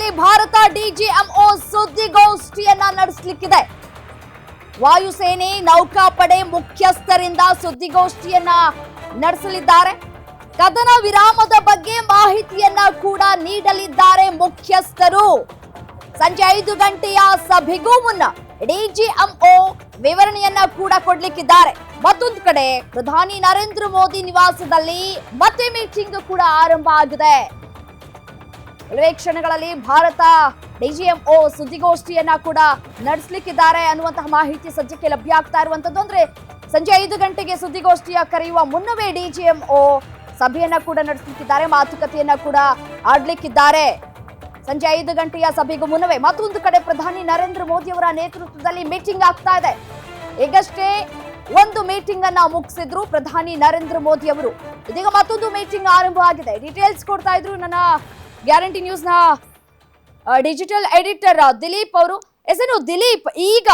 ಸಂದರ್ಭದಲ್ಲಿ ಭಾರತ ಡಿಜಿಎಂಒ ಸುದ್ದಿಗೋಷ್ಠಿಯನ್ನ ನಡೆಸಲಿಕ್ಕಿದೆ. ವಾಯುಸೇನೆ ನೌಕಾಪಡೆ ಮುಖ್ಯಸ್ಥರಿಂದ ಸುದ್ದಿಗೋಷ್ಠಿಯನ್ನ ನಡೆಸಲಿದ್ದಾರೆ. ಕದನ ವಿರಾಮದ ಬಗ್ಗೆ ಮಾಹಿತಿಯನ್ನ ಕೂಡ ನೀಡಲಿದ್ದಾರೆ ಮುಖ್ಯಸ್ಥರು. ಸಂಜೆ 5 ಗಂಟೆಯ ಸಭೆಗೂ ಮುನ್ನ ಡಿಜಿಎಂಒ ವಿವರಣೆಯನ್ನ ಕೂಡ ಕೊಡ್ಲಿಕ್ಕಿದ್ದಾರೆ. ಮತ್ತೊಂದು ಕಡೆ ಪ್ರಧಾನಿ ನರೇಂದ್ರ ಮೋದಿ ನಿವಾಸದಲ್ಲಿ ಮತ್ತೆ ಮೀಟಿಂಗ್ ಕೂಡ ಆರಂಭ ಆಗಿದೆ. ಕೆಲವೇ ಕ್ಷಣಗಳಲ್ಲಿ ಭಾರತ ಡಿಜಿಎಂಒ ಸುದ್ದಿಗೋಷ್ಠಿಯನ್ನ ಕೂಡ ನಡೆಸಲಿಕ್ಕಿದ್ದಾರೆ ಅನ್ನುವಂತಹ ಮಾಹಿತಿ ಸದ್ಯಕ್ಕೆ ಲಭ್ಯ ಆಗ್ತಾ ಇರುವಂತದ್ದು. ಅಂದ್ರೆ ಸಂಜೆ 5 ಗಂಟೆಗೆ ಸುದ್ದಿಗೋಷ್ಠಿಯ ಕರೆಯುವ ಮುನ್ನವೇ ಡಿಜಿಎಂಒ ಸಭೆಯನ್ನ ಕೂಡ ನಡೆಸಲಿಕ್ಕಿದ್ದಾರೆ, ಮಾತುಕತೆಯನ್ನ ಕೂಡ ಆಡ್ಲಿಕ್ಕಿದ್ದಾರೆ. ಸಂಜೆ 5 ಗಂಟೆಯ ಸಭೆಗೂ ಮುನ್ನವೇ ಮತ್ತೊಂದು ಕಡೆ ಪ್ರಧಾನಿ ನರೇಂದ್ರ ಮೋದಿ ಅವರ ನೇತೃತ್ವದಲ್ಲಿ ಮೀಟಿಂಗ್ ಆಗ್ತಾ ಇದೆ. ಈಗಷ್ಟೇ ಒಂದು ಮೀಟಿಂಗ್ ಅನ್ನ ಮುಗಿಸಿದ್ರು ಪ್ರಧಾನಿ ನರೇಂದ್ರ ಮೋದಿ ಅವರು. ಇದೀಗ ಮತ್ತೊಂದು ಮೀಟಿಂಗ್ ಆರಂಭ ಆಗಿದೆ. ಡೀಟೇಲ್ಸ್ ಕೊಡ್ತಾ ಇದ್ರು ನನ್ನ ಗ್ಯಾರಂಟಿ ನ್ಯೂಸ್ ನ ಡಿಜಿಟಲ್ ಎಡಿಟರ್ ದಿಲೀಪ್ ಅವರು. ಎಸೇನು ದಿಲೀಪ್, ಈಗ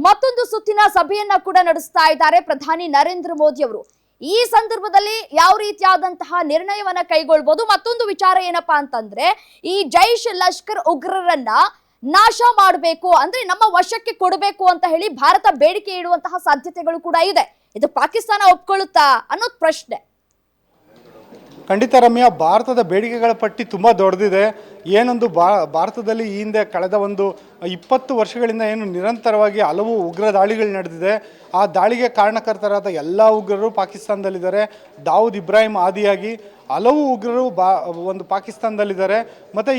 ಮತ್ತೊಂದು ಸುತ್ತಿನ ಸಭೆಯನ್ನ ಕೂಡ ನಡೆಸ್ತಾ ಇದ್ದಾರೆ ಪ್ರಧಾನಿ ನರೇಂದ್ರ ಮೋದಿ ಅವರು. ಈ ಸಂದರ್ಭದಲ್ಲಿ ಯಾವ ರೀತಿಯಾದಂತಹ ನಿರ್ಣಯವನ್ನ ಕೈಗೊಳ್ಬಹುದು? ಮತ್ತೊಂದು ವಿಚಾರ ಏನಪ್ಪಾ ಅಂತಂದ್ರೆ, ಈ ಜೈಷ್ ಲಷ್ಕರ್ ಉಗ್ರರನ್ನ ನಾಶ ಮಾಡಬೇಕು, ಅಂದ್ರೆ ನಮ್ಮ ವಶಕ್ಕೆ ಕೊಡಬೇಕು ಅಂತ ಹೇಳಿ ಭಾರತ ಬೇಡಿಕೆ ಇಡುವಂತಹ ಸಾಧ್ಯತೆಗಳು ಕೂಡ ಇದೆ. ಇದು ಪಾಕಿಸ್ತಾನ ಒಪ್ಕೊಳ್ಳುತ್ತಾ ಅನ್ನೋದು ಪ್ರಶ್ನೆ. ಖಂಡಿತ ರಮ್ಯಾ, ಭಾರತದ ಬೇಡಿಕೆಗಳ ಪಟ್ಟಿ ತುಂಬ ದೊಡ್ಡದಿದೆ. ಏನೊಂದು ಭಾರತದಲ್ಲಿ ಈ ಹಿಂದೆ ಕಳೆದ ಒಂದು 20 ವರ್ಷಗಳಿಂದ ಏನು ನಿರಂತರವಾಗಿ ಹಲವು ಉಗ್ರ ದಾಳಿಗಳು ನಡೆದಿದೆ. ಆ ದಾಳಿಗೆ ಕಾರಣಕರ್ತರಾದ ಎಲ್ಲ ಉಗ್ರರು ಪಾಕಿಸ್ತಾನದಲ್ಲಿದ್ದಾರೆ. ದಾವೂದ್ ಇಬ್ರಾಹಿಂ ಆದಿಯಾಗಿ ಹಲವು ಉಗ್ರರು ಒಂದು ಪಾಕಿಸ್ತಾನದಲ್ಲಿದ್ದಾರೆ. ಮತ್ತು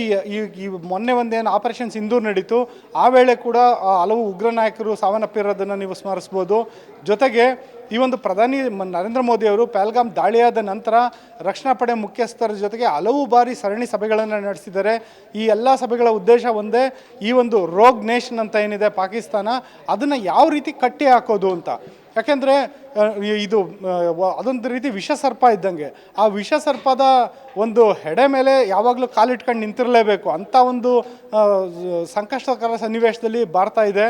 ಈ ಮೊನ್ನೆ ಒಂದೇನು ಆಪರೇಷನ್ ಸಿಂಧೂರ್ ನಡೀತು, ಆ ವೇಳೆ ಕೂಡ ಹಲವು ಉಗ್ರ ನಾಯಕರು ಸಾವನ್ನಪ್ಪಿರೋದನ್ನು ನೀವು ಸ್ಮರಿಸ್ಬೋದು. ಜೊತೆಗೆ ಈ ಒಂದು ಪ್ರಧಾನಿ ನರೇಂದ್ರ ಮೋದಿ ಅವರು ಪಹಲ್ಗಾಮ್ ದಾಳಿಯಾದ ನಂತರ ರಕ್ಷಣಾ ಪಡೆ ಮುಖ್ಯಸ್ಥರ ಜೊತೆಗೆ ಹಲವು ಬಾರಿ ಸರಣಿ ಸಭೆಗಳನ್ನು ನಡೆಸಿದ್ದಾರೆ. ಈ ಎಲ್ಲ ಸಭೆಗಳ ಉದ್ದೇಶ ಒಂದೇ, ಈ ಒಂದು ರೋಗ್ ನೇಷನ್ ಅಂತ ಏನಿದೆ ಪಾಕಿಸ್ತಾನ, ಅದನ್ನು ಯಾವ ರೀತಿ ಕಟ್ಟಿ ಹಾಕೋದು ಅಂತ. ಯಾಕೆಂದರೆ ಇದು ಅದೊಂದು ರೀತಿ ವಿಷಸರ್ಪ ಇದ್ದಂಗೆ. ಆ ವಿಷಸರ್ಪದ ಒಂದು ಹೆಡೆ ಮೇಲೆ ಯಾವಾಗಲೂ ಕಾಲಿಟ್ಕೊಂಡು ನಿಂತಿರಲೇಬೇಕು ಅಂತ ಒಂದು ಸಂಕಷ್ಟಕರ ಸನ್ನಿವೇಶದಲ್ಲಿ ಭಾರತ ಇದೆ.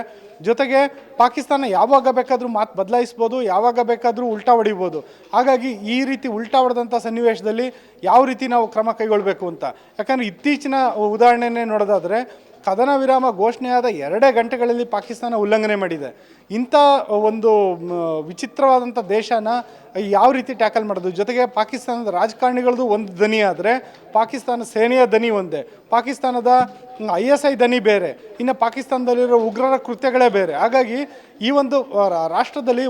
ಜೊತೆಗೆ ಪಾಕಿಸ್ತಾನ ಯಾವಾಗ ಬೇಕಾದರೂ ಮಾತು ಬದಲಾಯಿಸ್ಬೋದು, ಯಾವಾಗ ಬೇಕಾದರೂ ಉಲ್ಟಾ ಹೊಡಿಬೋದು. ಹಾಗಾಗಿ ಈ ರೀತಿ ಉಲ್ಟಾ ಹೊಡೆದಂಥ ಸನ್ನಿವೇಶದಲ್ಲಿ ಯಾವ ರೀತಿ ನಾವು ಕ್ರಮ ಕೈಗೊಳ್ಳಬೇಕು ಅಂತ. ಯಾಕಂದರೆ ಇತ್ತೀಚಿನ ಉದಾಹರಣೆನೇ ನೋಡೋದಾದರೆ, ಕದನ ವಿರಾಮ ಘೋಷಣೆಯಾದ 2 ಗಂಟೆಗಳಲ್ಲಿ ಪಾಕಿಸ್ತಾನ ಉಲ್ಲಂಘನೆ ಮಾಡಿದೆ. ಇಂಥ ಒಂದು ವಿಚಿತ್ರವಾದಂಥ ದೇಶನ ಯಾವ ರೀತಿ ಟ್ಯಾಕಲ್ ಮಾಡೋದು? ಜೊತೆಗೆ ಪಾಕಿಸ್ತಾನದ ರಾಜಕಾರಣಿಗಳದ್ದು ಒಂದು ದನಿ ಆದರೆ ಪಾಕಿಸ್ತಾನ ಸೇನೆಯ ದನಿ ಒಂದೇ, ಪಾಕಿಸ್ತಾನದ ISI ದನಿ ಬೇರೆ, ಇನ್ನು ಪಾಕಿಸ್ತಾನದಲ್ಲಿರೋ ಉಗ್ರರ ಕೃತ್ಯಗಳೇ ಬೇರೆ. ಹಾಗಾಗಿ ಈ ಒಂದು ರಾಷ್ಟ್ರದಲ್ಲಿ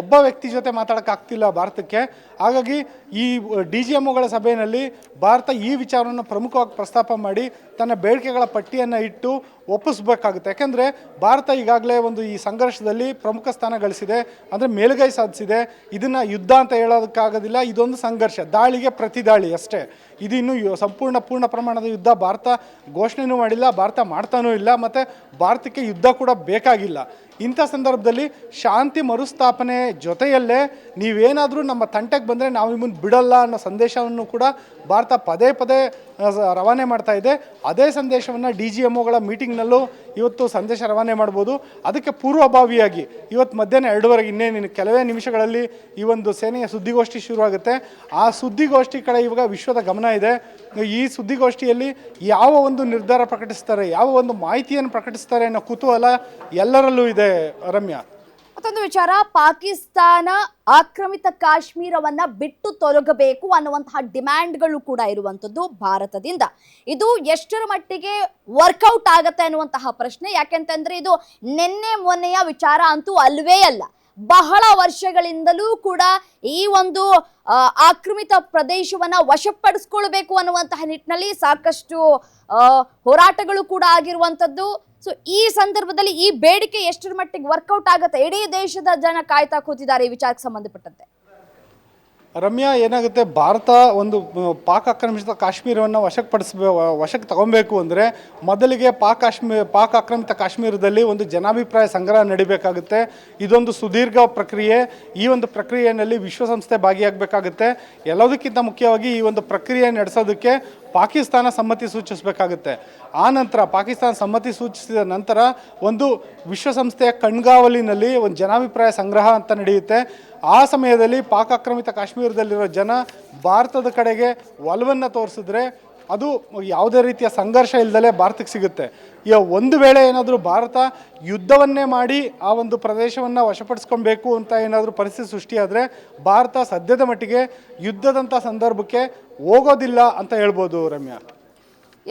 ಒಬ್ಬ ವ್ಯಕ್ತಿ ಜೊತೆ ಮಾತಾಡೋಕ್ಕಾಗ್ತಿಲ್ಲ ಭಾರತಕ್ಕೆ. ಹಾಗಾಗಿ ಈ DGMOಗಳ ಸಭೆಯಲ್ಲಿ ಭಾರತ ಈ ವಿಚಾರವನ್ನು ಪ್ರಮುಖವಾಗಿ ಪ್ರಸ್ತಾಪ ಮಾಡಿ ತನ್ನ ಬೇಡಿಕೆಗಳ ಪಟ್ಟಿಯನ್ನು ಇಟ್ಟು ಒಪ್ಪಿಸ್ಬೇಕಾಗುತ್ತೆ. ಯಾಕೆಂದರೆ ಭಾರತ ಈಗಾಗಲೇ ಒಂದು ಈ ಸಂಘರ್ಷದಲ್ಲಿ ಪ್ರಮುಖ ಸ್ಥಾನ ಗಳಿಸಿದೆ, ಅಂದರೆ ಮೇಲುಗೈ ಸಾಧಿಸಿದೆ. ಇದನ್ನು ಯುದ್ಧ ಅಂತ ಹೇಳೋದಕ್ಕಾಗೋದಿಲ್ಲ, ಇದೊಂದು ಸಂಘರ್ಷ, ದಾಳಿಗೆ ಪ್ರತಿ ದಾಳಿ ಅಷ್ಟೇ. ಇದು ಇನ್ನೂ ಪೂರ್ಣ ಪ್ರಮಾಣದ ಯುದ್ಧ ಭಾರತ ಘೋಷಣೆನೂ ಮಾಡಿಲ್ಲ, ಭಾರತ ಮಾಡ್ತಾನೂ ಇಲ್ಲ, ಮತ್ತು ಭಾರತಕ್ಕೆ ಯುದ್ಧ ಕೂಡ ಬೇಕಾಗಿಲ್ಲ. ಇಂಥ ಸಂದರ್ಭದಲ್ಲಿ ಶಾಂತಿ ಮರುಸ್ಥಾಪನೆ ಜೊತೆಯಲ್ಲೇ ನೀವೇನಾದರೂ ನಮ್ಮ ತಂಟೆಗೆ ಬಂದರೆ ನಾವು ನಿಮ್ಮನ್ನು ಬಿಡಲ್ಲ ಅನ್ನೋ ಸಂದೇಶವನ್ನು ಕೂಡ ಭಾರತ ಪದೇ ರವಾನೆ ಮಾಡ್ತಾ ಇದೆ. ಅದೇ ಸಂದೇಶವನ್ನು DGMOಗಳ ಮೀಟಿಂಗ್ನಲ್ಲೂ ಇವತ್ತು ಸಂದೇಶ ರವಾನೆ ಮಾಡ್ಬೋದು. ಅದಕ್ಕೆ ಪೂರ್ವಭಾವಿಯಾಗಿ ಇವತ್ತು ಮಧ್ಯಾಹ್ನ 2:15 ಇನ್ನೇನು ಕೆಲವೇ ನಿಮಿಷಗಳಲ್ಲಿ ಈ ಒಂದು ಸೇನೆಯ ಸುದ್ದಿಗೋಷ್ಠಿ ಶುರುವಾಗುತ್ತೆ. ಆ ಸುದ್ದಿಗೋಷ್ಠಿ ಕಡೆ ಇವಾಗ ವಿಶ್ವದ ಗಮನ ಇದೆ. ಈ ಸುದ್ದಿಗೋಷ್ಠಿಯಲ್ಲಿ ಯಾವ ಒಂದು ನಿರ್ಧಾರ ಪ್ರಕಟಿಸ್ತಾರೆ, ಯಾವ ಒಂದು ಮಾಹಿತಿಯನ್ನು ಪ್ರಕಟಿಸ್ತಾರೆ ಅನ್ನೋ ಕುತೂಹಲ ಎಲ್ಲರಲ್ಲೂ ಇದೆ ರಮ್ಯಾ. ಮತ್ತೊಂದು ವಿಚಾರ, ಪಾಕಿಸ್ತಾನ ಆಕ್ರಮಿತ ಕಾಶ್ಮೀರವನ್ನ ಬಿಟ್ಟು ತೊಲಗಬೇಕು ಅನ್ನುವಂತಹ ಡಿಮ್ಯಾಂಡ್ಗಳು ಕೂಡ ಇರುವಂತದ್ದು ಭಾರತದಿಂದ. ಇದು ಎಷ್ಟರ ಮಟ್ಟಿಗೆ ವರ್ಕೌಟ್ ಆಗತ್ತೆ ಅನ್ನುವಂತಹ ಪ್ರಶ್ನೆ. ಯಾಕೆಂತಂದ್ರೆ ಇದು ನಿನ್ನೆ ಮೊನ್ನೆಯ ವಿಚಾರ ಅಂತೂ ಅಲ್ವೇ ಅಲ್ಲ. ಬಹಳ ವರ್ಷಗಳಿಂದಲೂ ಕೂಡ ಈ ಒಂದು ಆಕ್ರಮಿತ ಪ್ರದೇಶವನ್ನ ವಶಪಡಿಸ್ಕೊಳ್ಬೇಕು ಅನ್ನುವಂತಹ ನಿಟ್ಟಿನಲ್ಲಿ ಸಾಕಷ್ಟು ಹೋರಾಟಗಳು ಕೂಡ ಆಗಿರುವಂತದ್ದು. ಸೊ ಈ ಸಂದರ್ಭದಲ್ಲಿ ಈ ಬೇಡಿಕೆ ಎಷ್ಟರ ಮಟ್ಟಿಗೆ ವರ್ಕೌಟ್ ಆಗುತ್ತೆ? ಇಡೀ ದೇಶದ ಜನ ಕಾಯ್ತಾ ಕೂತಿದ್ದಾರೆ ಈ ವಿಚಾರಕ್ಕೆ ಸಂಬಂಧಪಟ್ಟಂತೆ. ರಮ್ಯಾ, ಏನಾಗುತ್ತೆ, ಭಾರತ ಒಂದು ಪಾಕ್ ಆಕ್ರಮಿತ ಕಾಶ್ಮೀರವನ್ನು ವಶಕ್ಕೆ ತಗೊಬೇಕು ಅಂದರೆ ಮೊದಲಿಗೆ ಪಾಕ್ ಆಕ್ರಮಿತ ಕಾಶ್ಮೀರದಲ್ಲಿ ಒಂದು ಜನಾಭಿಪ್ರಾಯ ಸಂಗ್ರಹ ನಡಿಬೇಕಾಗುತ್ತೆ. ಇದೊಂದು ಸುದೀರ್ಘ ಪ್ರಕ್ರಿಯೆ. ಈ ಒಂದು ಪ್ರಕ್ರಿಯೆಯಲ್ಲಿ ವಿಶ್ವಸಂಸ್ಥೆ ಭಾಗಿಯಾಗಬೇಕಾಗುತ್ತೆ. ಎಲ್ಲದಕ್ಕಿಂತ ಮುಖ್ಯವಾಗಿ ಈ ಒಂದು ಪ್ರಕ್ರಿಯೆ ನಡೆಸೋದಕ್ಕೆ ಪಾಕಿಸ್ತಾನ ಸಮ್ಮತಿ ಸೂಚಿಸಬೇಕಾಗುತ್ತೆ. ಆ ನಂತರ ಪಾಕಿಸ್ತಾನ ಸಮ್ಮತಿ ಸೂಚಿಸಿದ ನಂತರ ಒಂದು ವಿಶ್ವಸಂಸ್ಥೆಯ ಕಣ್ಗಾವಲಿನಲ್ಲಿ ಒಂದು ಜನಾಭಿಪ್ರಾಯ ಸಂಗ್ರಹ ಅಂತ ನಡೆಯುತ್ತೆ. ಆ ಸಮಯದಲ್ಲಿ ಪಾಕ್ ಆಕ್ರಮಿತ ಕಾಶ್ಮೀರದಲ್ಲಿರೋ ಜನ ಭಾರತದ ಕಡೆಗೆ ಒಲವನ್ನು ತೋರಿಸಿದ್ರೆ ಅದು ಯಾವುದೇ ರೀತಿಯ ಸಂಘರ್ಷ ಇಲ್ಲದಲೇ ಭಾರತಕ್ಕೆ ಸಿಗುತ್ತೆ. ಈಗ ಒಂದು ವೇಳೆ ಏನಾದರೂ ಭಾರತ ಯುದ್ಧವನ್ನೇ ಮಾಡಿ ಆ ಒಂದು ಪ್ರದೇಶವನ್ನು ವಶಪಡಿಸ್ಕೊಬೇಕು ಅಂತ ಏನಾದರೂ ಪರಿಸ್ಥಿತಿ ಸೃಷ್ಟಿಯಾದರೆ ಭಾರತ ಸದ್ಯದ ಮಟ್ಟಿಗೆ ಯುದ್ಧದಂಥ ಸಂದರ್ಭಕ್ಕೆ ಹೋಗೋದಿಲ್ಲ ಅಂತ ಹೇಳ್ಬೋದು ರಮ್ಯಾ.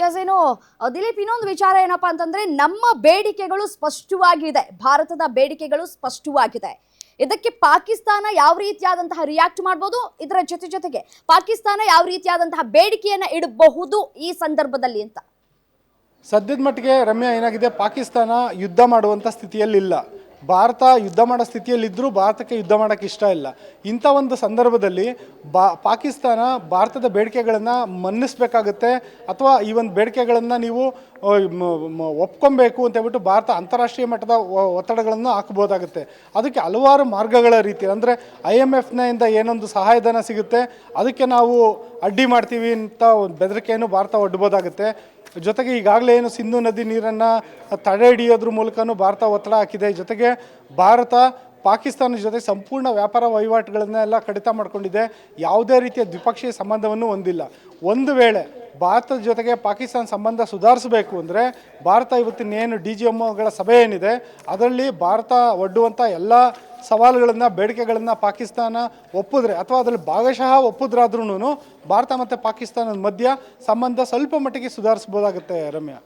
ಎಸ್, ಏನು ದಿಲೀಪ್, ಇನ್ನೊಂದು ವಿಚಾರ ಏನಪ್ಪಾ ಅಂತಂದ್ರೆ ನಮ್ಮ ಬೇಡಿಕೆಗಳು ಸ್ಪಷ್ಟವಾಗಿದೆ, ಭಾರತದ ಬೇಡಿಕೆಗಳು ಸ್ಪಷ್ಟವಾಗಿದೆ. ಇದಕ್ಕೆ ಪಾಕಿಸ್ತಾನ ಯಾವ ರೀತಿಯಾದಂತಹ ರಿಯಾಕ್ಟ್ ಮಾಡ್ಬೋದು, ಇದರ ಜೊತೆಗೆ ಪಾಕಿಸ್ತಾನ ಯಾವ ರೀತಿಯಾದಂತಹ ಬೇಡಿಕೆಯನ್ನ ಇಡಬಹುದು ಈ ಸಂದರ್ಭದಲ್ಲಿ ಅಂತ? ಸದ್ಯದ ಮಟ್ಟಿಗೆ ರಮ್ಯಾ ಏನಾಗಿದೆ, ಪಾಕಿಸ್ತಾನ ಯುದ್ಧ ಮಾಡುವಂಥ ಸ್ಥಿತಿಯಲ್ಲಿಲ್ಲ. ಭಾರತ ಯುದ್ಧ ಮಾಡೋ ಸ್ಥಿತಿಯಲ್ಲಿದ್ದರೂ ಭಾರತಕ್ಕೆ ಯುದ್ಧ ಮಾಡೋಕ್ಕೆ ಇಷ್ಟ ಇಲ್ಲ. ಇಂಥ ಒಂದು ಸಂದರ್ಭದಲ್ಲಿ ಪಾಕಿಸ್ತಾನ ಭಾರತದ ಬೇಡಿಕೆಗಳನ್ನು ಮನ್ನಿಸಬೇಕಾಗುತ್ತೆ, ಅಥವಾ ಈ ಒಂದು ಬೇಡಿಕೆಗಳನ್ನು ನೀವು ಒಪ್ಕೊಬೇಕು ಅಂತ ಹೇಳ್ಬಿಟ್ಟು ಭಾರತ ಅಂತಾರಾಷ್ಟ್ರೀಯ ಮಟ್ಟದ ಒತ್ತಡಗಳನ್ನು ಹಾಕ್ಬೋದಾಗುತ್ತೆ. ಅದಕ್ಕೆ ಹಲವಾರು ಮಾರ್ಗಗಳ ರೀತಿ, ಅಂದರೆ IMFನಿಂದ ಏನೊಂದು ಸಹಾಯಧನ ಸಿಗುತ್ತೆ ಅದಕ್ಕೆ ನಾವು ಅಡ್ಡಿ ಮಾಡ್ತೀವಿ ಅಂತ ಒಂದು ಬೆದರಿಕೆಯನ್ನು ಭಾರತ ಒಡ್ಬೋದಾಗುತ್ತೆ. ಜೊತೆಗೆ ಈಗಾಗಲೇ ಏನು ಸಿಂಧು ನದಿ ನೀರನ್ನು ತಡೆ ಹಿಡಿಯೋದ್ರ ಮೂಲಕನೂ ಭಾರತ ಒತ್ತಡ ಹಾಕಿದೆ. ಜೊತೆಗೆ ಭಾರತ ಪಾಕಿಸ್ತಾನದ ಜೊತೆ ಸಂಪೂರ್ಣ ವ್ಯಾಪಾರ ವಹಿವಾಟುಗಳನ್ನೆಲ್ಲ ಕಡಿತ ಮಾಡಿಕೊಂಡಿದೆ. ಯಾವುದೇ ರೀತಿಯ ದ್ವಿಪಕ್ಷೀಯ ಸಂಬಂಧವನ್ನು ಹೊಂದಿಲ್ಲ. ಒಂದು ವೇಳೆ ಭಾರತದ ಜೊತೆಗೆ ಪಾಕಿಸ್ತಾನ ಸಂಬಂಧ ಸುಧಾರಿಸಬೇಕು ಅಂದರೆ ಭಾರತ ಇವತ್ತಿನೇನು DGMOಗಳ ಸಭೆ ಏನಿದೆ ಅದರಲ್ಲಿ ಭಾರತ ಒಡ್ಡುವಂಥ ಎಲ್ಲ ಸವಾಲುಗಳನ್ನು, ಬೇಡಿಕೆಗಳನ್ನು ಪಾಕಿಸ್ತಾನ ಒಪ್ಪಿದ್ರೆ, ಅಥವಾ ಅದರಲ್ಲಿ ಭಾಗಶಃ ಒಪ್ಪಿದ್ರಾದ್ರೂ ಭಾರತ ಮತ್ತು ಪಾಕಿಸ್ತಾನದ ಮಧ್ಯ ಸಂಬಂಧ ಸ್ವಲ್ಪ ಮಟ್ಟಿಗೆ ಸುಧಾರಿಸ್ಬೋದಾಗುತ್ತೆ ರಮ್ಯಾ.